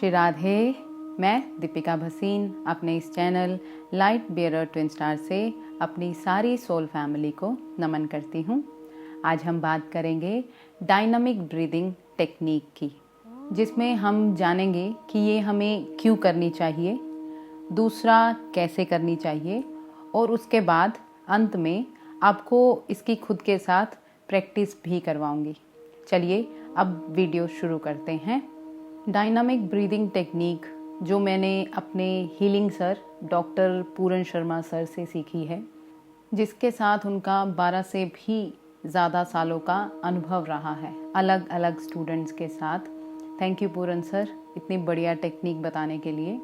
श्री राधे। मैं दीपिका भसीन अपने इस channel light bearer twin star से अपनी सारी सोल फैमिली को नमन करती हूँ। आज हम बात करेंगे डायनामिक ब्रीदिंग टेक्निक की, जिसमें हम जानेंगे कि ये हमें क्यों करनी चाहिए, दूसरा कैसे करनी चाहिए, और उसके बाद अंत में आपको इसकी खुद के साथ प्रैक्टिस भी करवाऊंगी। चलिए अब वीडियो शुरू करते हैं। डायनामिक ब्रीदिंग टेक्निक जो मैंने अपने हीलिंग सर डॉक्टर पूरन शर्मा सर से सीखी है, जिसके साथ उनका 12 से भी ज़्यादा सालों का अनुभव रहा है अलग अलग स्टूडेंट्स के साथ। थैंक यू पूरन सर, इतनी बढ़िया टेक्निक बताने के लिए,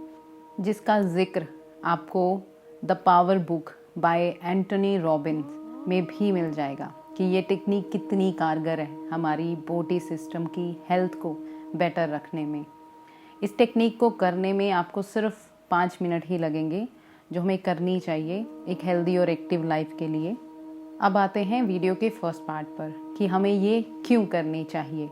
जिसका जिक्र आपको the power book by Antony Robins में भी मिल जाएगा कि ये टेक्निक कितनी कारगर है हमारी बॉडी सिस्टम की हेल्थ को बेटर रखने में। इस टेक्निक को करने में आपको सिर्फ 5 मिनट ही लगेंगे, जो हमें करनी चाहिए एक हेल्दी और एक्टिव लाइफ के लिए। अब आते हैं वीडियो के फर्स्ट पार्ट पर कि हमें ये क्यों करनी चाहिए।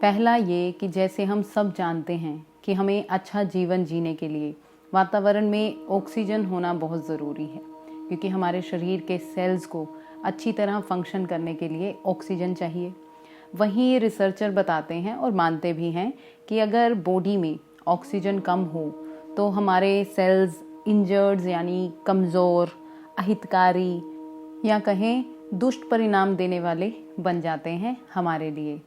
पहला ये कि जैसे हम सब जानते हैं कि हमें अच्छा जीवन जीने के लिए वातावरण में ऑक्सीजन होना बहुत ज़रूरी है, क्योंकि हमारे शरीर के सेल्स को अच्छी तरह फंक्शन करने के लिए ऑक्सीजन चाहिए। वहीं रिसर्चर बताते हैं और मानते भी हैं कि अगर बॉडी में ऑक्सीजन कम हो तो हमारे सेल्स इंजर्ड यानी कमज़ोर, अहितकारी या कहें दुष्ट परिणाम देने वाले बन जाते हैं हमारे लिए,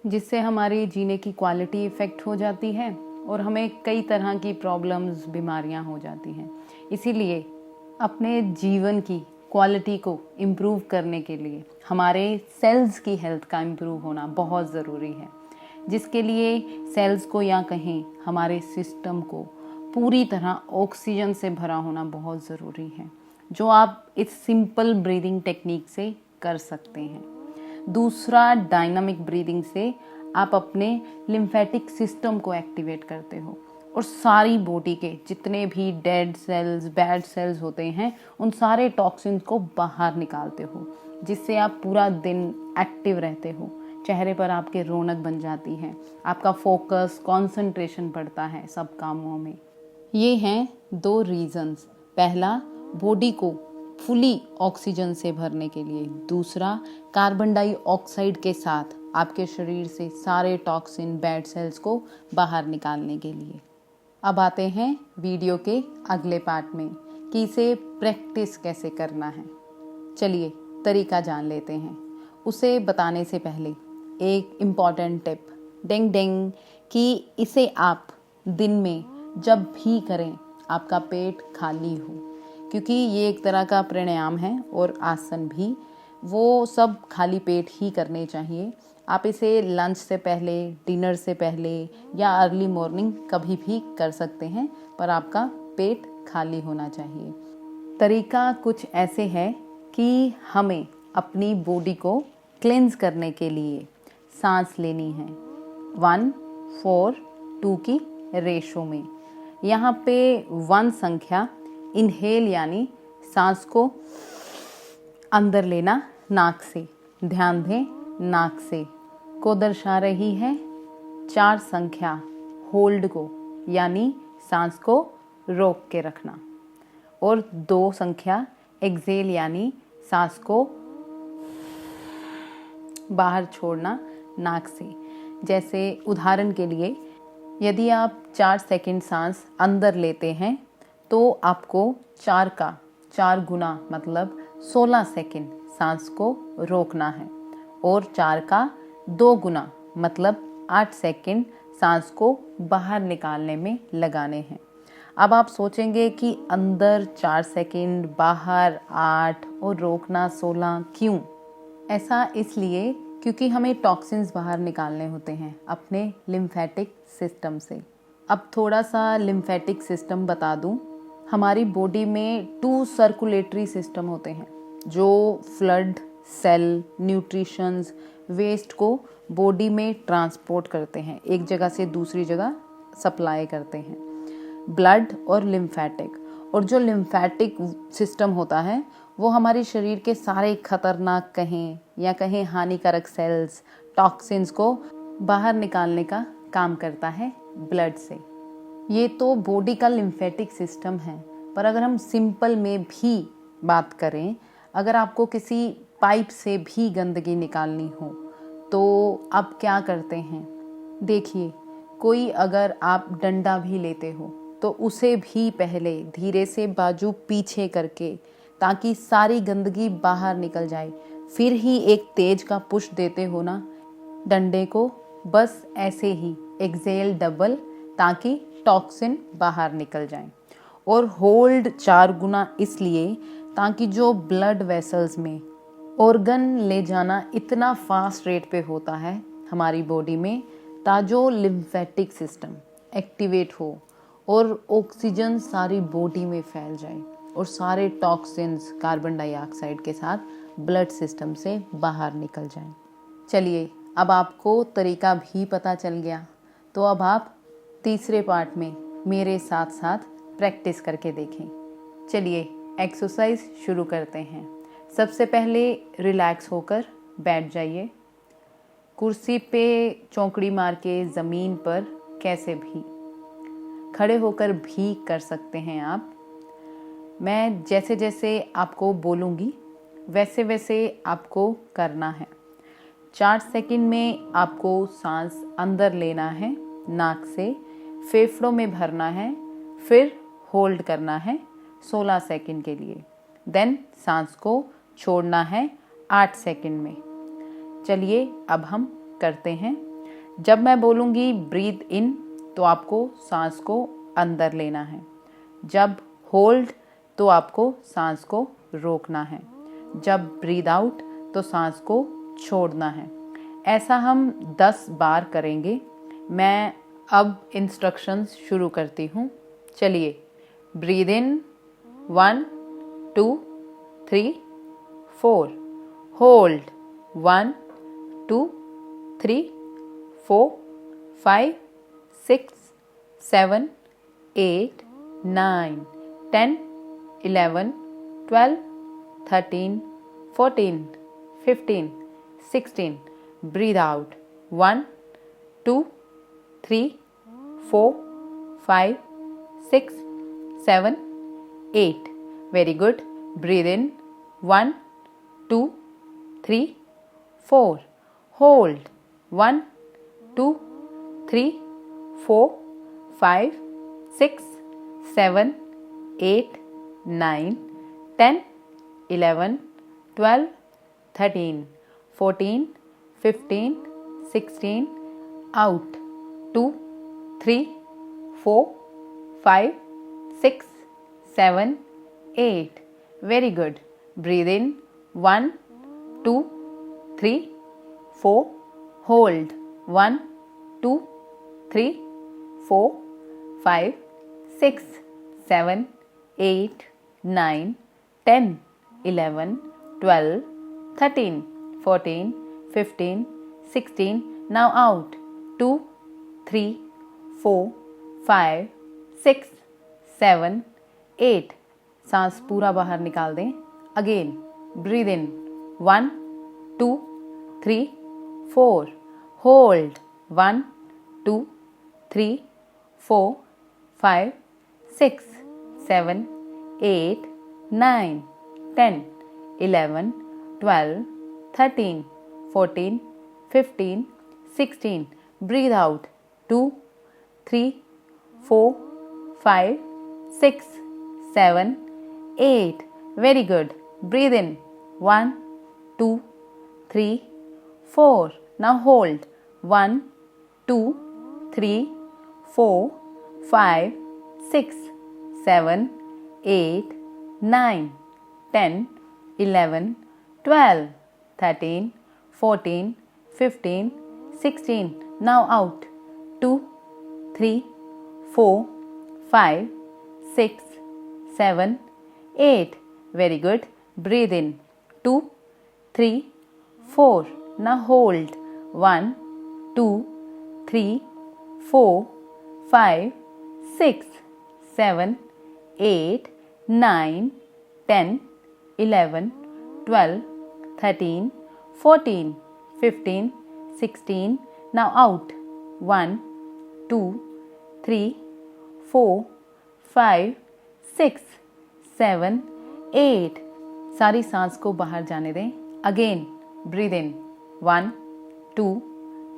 जिससे हमारे जीने की क्वालिटी इफ़ेक्ट हो जाती है और हमें कई तरह की प्रॉब्लम्स, बीमारियां हो जाती हैं। इसीलिए अपने जीवन की क्वालिटी को इम्प्रूव करने के लिए हमारे सेल्स की हेल्थ का इम्प्रूव होना बहुत ज़रूरी है, जिसके लिए सेल्स को या कहें हमारे सिस्टम को पूरी तरह ऑक्सीजन से भरा होना बहुत ज़रूरी है, जो आप इस सिंपल ब्रीदिंग टेक्निक से कर सकते हैं। दूसरा, डायनामिक ब्रीदिंग से आप अपने लिम्फेटिक सिस्टम को एक्टिवेट करते हो और सारी बॉडी के जितने भी डेड सेल्स, बैड सेल्स होते हैं, उन सारे टॉक्सिन्स को बाहर निकालते हो, जिससे आप पूरा दिन एक्टिव रहते हो। चेहरे पर आपके रौनक बन जाती है, आपका फोकस, कंसंट्रेशन बढ़ता है सब कामों में। ये हैं 2 रीजंस। पहला, बॉडी को फुली ऑक्सीजन से भरने के लिए। दूसरा, कार्बन डाइऑक्साइड के साथ आपके शरीर से सारे टॉक्सिन, बैड सेल्स को बाहर निकालने के लिए। अब आते हैं वीडियो के अगले पार्ट में कि इसे प्रैक्टिस कैसे करना है। चलिए तरीका जान लेते हैं। उसे बताने से पहले एक इम्पॉर्टेंट टिप, डेंग डेंग, कि इसे आप दिन में जब भी करें आपका पेट खाली हो, क्योंकि ये एक तरह का प्राणायाम है और आसन भी, वो सब खाली पेट ही करने चाहिए। आप इसे लंच से पहले, डिनर से पहले या अर्ली मॉर्निंग कभी भी कर सकते हैं, पर आपका पेट खाली होना चाहिए। तरीका कुछ ऐसे है कि हमें अपनी बॉडी को क्लेंज करने के लिए सांस लेनी है 1-4-2 की रेशो में। यहाँ पे 1 संख्या इनहेल यानी सांस को अंदर लेना नाक से, ध्यान दें नाक से, को दर्शा रही है। 4 संख्या होल्ड को यानी सांस को रोक के रखना, और 2 संख्या एक्सेल यानी सांस को बाहर छोड़ना नाक से। जैसे उदाहरण के लिए, यदि आप 4 सेकंड सांस अंदर लेते हैं तो आपको 4 का 4 गुना मतलब 16 सेकंड सांस को रोकना है, और 4 का 2 गुना मतलब 8 सेकंड सांस को बाहर निकालने में लगाने हैं। अब आप सोचेंगे कि अंदर 4 सेकंड, बाहर 8 और रोकना 16 क्यों? ऐसा इसलिए क्योंकि हमें टॉक्सिन्स बाहर निकालने होते हैं अपने लिम्फेटिक सिस्टम से। अब थोड़ा सा लिम्फेटिक सिस्टम बता दूं। हमारी बॉडी में 2 सर्कुलेटरी सिस्टम होते हैं जो फ्लड, सेल, न्यूट्रिशंस, वेस्ट को बॉडी में ट्रांसपोर्ट करते हैं, एक जगह से दूसरी जगह सप्लाई करते हैं, ब्लड और लिम्फेटिक। और जो लिम्फेटिक सिस्टम होता है वो हमारे शरीर के सारे खतरनाक कहें या हानिकारक सेल्स, टॉक्सिन्स को बाहर निकालने का काम करता है ब्लड से। ये तो बॉडी का लिम्फेटिक सिस्टम है, पर अगर हम सिंपल में भी बात करें, अगर आपको किसी पाइप से भी गंदगी निकालनी हो तो आप क्या करते हैं? देखिए, कोई अगर आप डंडा भी लेते हो तो उसे भी पहले धीरे से बाजू पीछे करके, ताकि सारी गंदगी बाहर निकल जाए, फिर ही एक तेज का पुश देते हो ना डंडे को। बस ऐसे ही एक्सेल डबल, ताकि टॉक्सिन बाहर निकल जाए। और होल्ड 4 गुना इसलिए ताकि जो ब्लड वेसल्स में ऑर्गन ले जाना इतना फास्ट रेट पे होता है हमारी बॉडी में, ताजो लिम्फेटिक सिस्टम एक्टिवेट हो और ऑक्सीजन सारी बॉडी में फैल जाए और सारे टॉक्सिन्स कार्बन डाइऑक्साइड के साथ ब्लड सिस्टम से बाहर निकल जाएं। चलिए, अब आपको तरीका भी पता चल गया, तो अब आप तीसरे पार्ट में मेरे साथ साथ प्रैक्टिस करके देखें। चलिए एक्सरसाइज शुरू करते हैं। सबसे पहले रिलैक्स होकर बैठ जाइए, कुर्सी पे चौकड़ी मार के ज़मीन पर कैसे भी, खड़े होकर भी कर सकते हैं आप। मैं जैसे जैसे आपको बोलूँगी वैसे वैसे आपको करना है। 4 सेकंड में आपको सांस अंदर लेना है नाक से, फेफड़ों में भरना है, फिर होल्ड करना है 16 सेकंड के लिए, देन सांस को छोड़ना है 8 सेकंड में। चलिए अब हम करते हैं। जब मैं बोलूँगी ब्रीथ इन तो आपको सांस को अंदर लेना है, जब होल्ड तो आपको सांस को रोकना है, जब ब्रीथ आउट तो सांस को छोड़ना है। ऐसा हम 10 बार करेंगे। मैं अब इंस्ट्रक्शंस शुरू करती हूँ। चलिए, breathe in 1 2 3 4, hold 1 2 3 4 5 6 7 8 9 10 11 12 13 14 15 16, breathe out 1 2 3 4 5 6 7 8, very good. Breathe in 1 2 3 4, hold 1 2 3 4 5 6 7 8 9 10 11 12 13 14 15 16, out 2 3 4 5 6 7 8, very good. Breathe in 1 2 3 4, hold 1 2 3 4 5 6 7 8 9 10 11 12 13 14 15 16, now out 2 3 4 5 6 7 8, सांस पूरा बाहर निकाल दें। Again breathe in 1 2 3 4, hold 1 2 3 4 5 6 7 8 9 10 11 12 13 14 15 16, breathe out 2 3 4 5 6 7 8, very good. Breathe in 1 2 3 4, now hold 1 2 3 4 5 6 7 8 9 10 11 12 13 14 15 16, now out 2 3 4 5 6 7 8, very good. Breathe in 2 3 4, now hold 1 2 3 4 5 6 7 8 9 10 11 12 13 14 15 16, now out 1 2 3, 4, 5, 6, 7, 8। सारी सांस को बाहर जाने दें। Again breathe in 1, 2,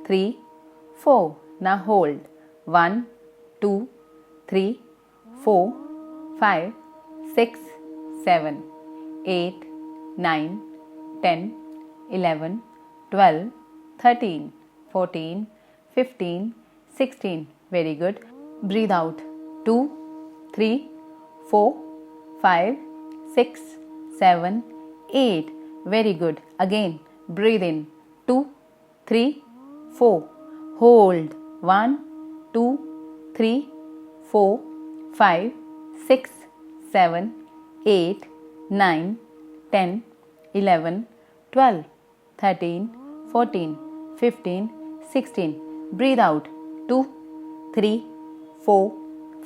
3, 4। ना hold 1, 2, 3, 4, 5, 6, 7, 8, 9, 10, 11, 12, 13, 14, 15, 16. Very good. Breathe out 2, 3, 4, 5, 6, 7, 8. Very good. Again breathe in 2, 3, 4. Hold 1, 2, 3, 4, 5, 6, 7, 8, 9, 10, 11, 12, 13, 14, 15, 16. Breathe out 2, 3, 4,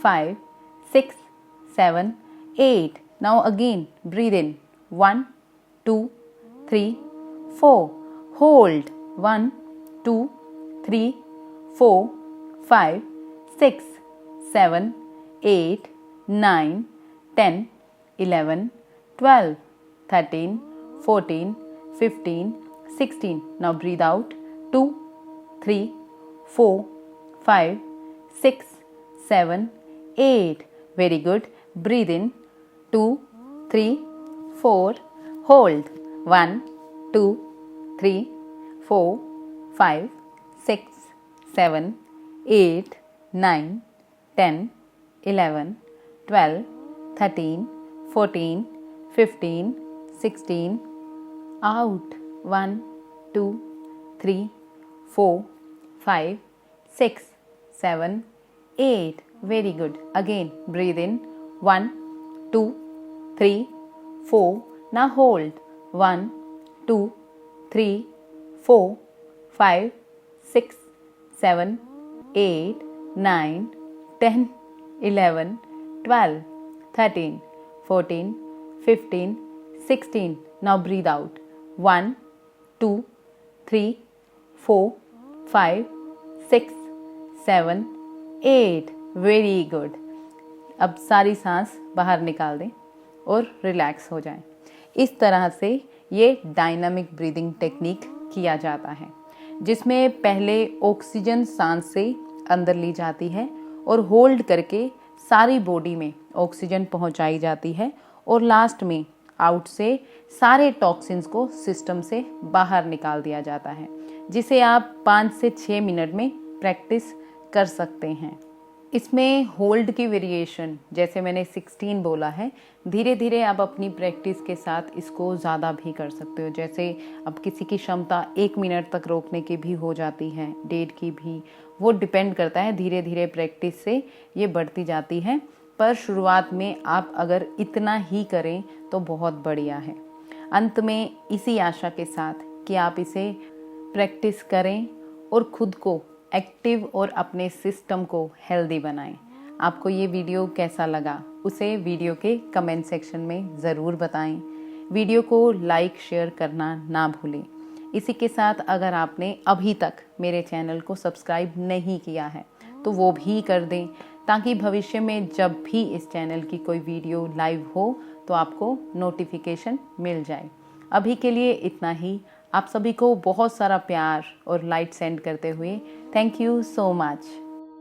5, 6, 7, 8. Now again breathe in 1, 2, 3, 4. Hold 1, 2, 3, 4, 5, 6, 7, 8, 9, 10, 11, 12, 13, 14, 15, 16. Now breathe out 2, 3, 4, 5, 6, 7, 8. Very good. Breathe in 2, 3, 4. Hold 1, 2, 3, 4, 5, 6, 7, 8, 9, 10, 11, 12, 13, 14, 15, 16. Out 1, 2, 3, 4, 5, 6, 7, 8. Very good. Again breathe in 1, 2, 3, 4. Now hold 1, 2, 3, 4, 5, 6, 7, 8, 9, 10, 11, 12, 13, 14, 15, 16. Now breathe out 1, 2, 3, 4, 5, 6, 7, 8. Very good. अब सारी सांस बाहर निकाल दें और relax हो जाएं। इस तरह से ये डायनामिक ब्रीदिंग टेक्निक किया जाता है, जिसमें पहले ऑक्सीजन सांस से अंदर ली जाती है और होल्ड करके सारी बॉडी में ऑक्सीजन पहुंचाई जाती है और लास्ट में आउट से सारे टॉक्सिन्स को सिस्टम से बाहर निकाल दिया जाता है, जिसे आप 5 से 6 मिनट में प्रैक्टिस कर सकते हैं। इसमें होल्ड की वेरिएशन, जैसे मैंने 16 बोला है, धीरे धीरे आप अपनी प्रैक्टिस के साथ इसको ज़्यादा भी कर सकते हो। जैसे अब किसी की क्षमता 1 मिनट तक रोकने की भी हो जाती है, 1.5 की भी, वो डिपेंड करता है। धीरे धीरे प्रैक्टिस से ये बढ़ती जाती है, पर शुरुआत में आप अगर इतना ही करें तो बहुत बढ़िया है। अंत में इसी आशा के साथ कि आप इसे प्रैक्टिस करें और खुद को एक्टिव और अपने सिस्टम को हेल्दी बनाएं। आपको ये वीडियो कैसा लगा उसे वीडियो के कमेंट सेक्शन में ज़रूर बताएं। वीडियो को लाइक शेयर करना ना भूलें। इसी के साथ अगर आपने अभी तक मेरे चैनल को सब्सक्राइब नहीं किया है तो वो भी कर दें, ताकि भविष्य में जब भी इस चैनल की कोई वीडियो लाइव हो तो आपको नोटिफिकेशन मिल जाए। अभी के लिए इतना ही। आप सभी को बहुत सारा प्यार और लाइट सेंड करते हुए थैंक यू सो मच।